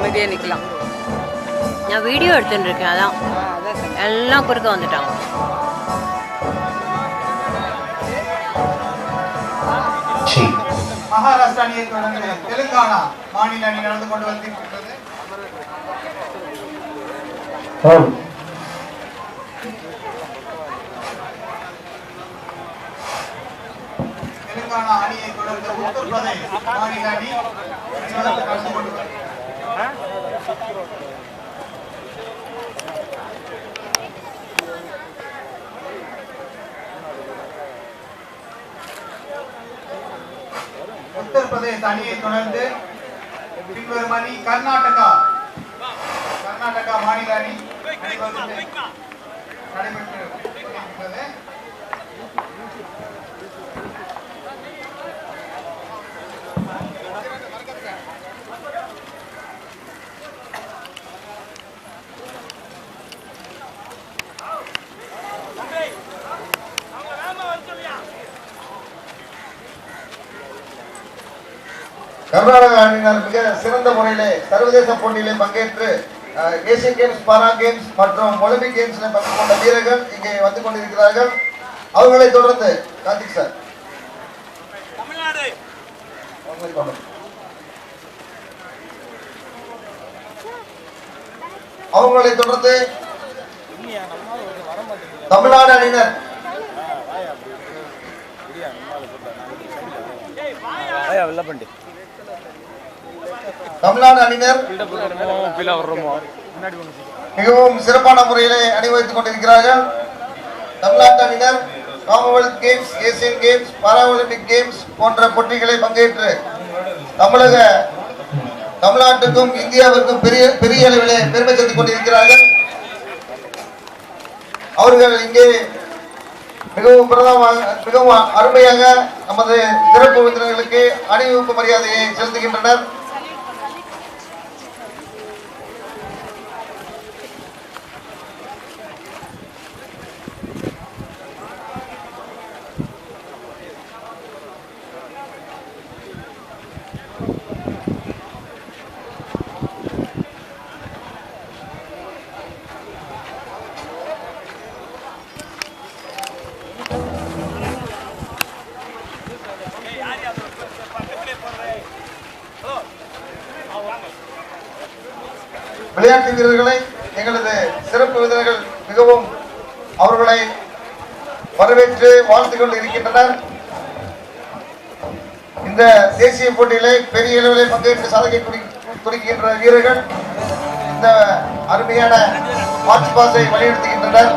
அமைதியாக நிற்கலாம். நான் வீடியோ எடுத்துட்டு இருக்கேன், அதான் எல்லாம் குறுக்க வந்துட்டாங்க. மகாராஷ்டிரா அணியை தொடர்ந்து தெலுங்கானா மாநில அணி நடந்து கொண்டு வந்திருக்கிறது. தெலுங்கானா அணியை தொடர்ந்து உத்தரப்பிரதேஷ் மாநில அணி நடந்து கொண்டு உத்தரப்பிரதேச அணியை தொடர்ந்து பின்வரும் அணி கர்நாடகா மாநில அணி நடைபெற்று கொண்டிருக்கிறது. கர்நாடக அணியினர் மிக சிறந்த முறையிலே சர்வதேச போட்டியிலே பங்கேற்று ஏசியன் கேம்ஸ், பாரா கேம்ஸ் மற்றும் ஒலிம்பிக் கேம்ஸ்ல பங்கு கொண்ட வீரர்கள் இங்கே வந்து கொண்டிருக்கிறார்கள். அவர்களை தொடர்ந்து கார்த்திக் சார் அவர்களை தொடர்ந்து தமிழ்நாடு அணியினர் மிகவும் சிறப்பான முறையிலே அணிவகுத்துக் கொண்டிருக்கிறார்கள். தமிழ்நாட்டு அணியினர் Commonwealth games, Asian games, para Olympic games போன்ற போட்டிகளை பங்கேற்று தமிழ்நாட்டுக்கும் இந்தியாவிற்கும் பெரிய அளவிலே பெருமை சேர்த்துக் கொண்டிருக்கிறார்கள். அவர்கள் இங்கே மிகவும் அருமையாக நமது சிறப்பு விருந்தினர்களுக்கு அணிவகுப்பு மரியாதையை செலுத்துகின்றனர். விளையாட்டு வீரர்களை எங்களது சிறப்பு விருந்தினர்கள் மிகவும் அவர்களை வரவேற்று வாழ்த்து கொண்டு இருக்கின்றனர். இந்த தேசிய போட்டியிலே பெரிய அளவில் பங்கேற்று சாதனை குறிக்கின்ற வீரர்கள் இந்த அருமையான மார்ச் பாஸை வலியுறுத்துகின்றனர்.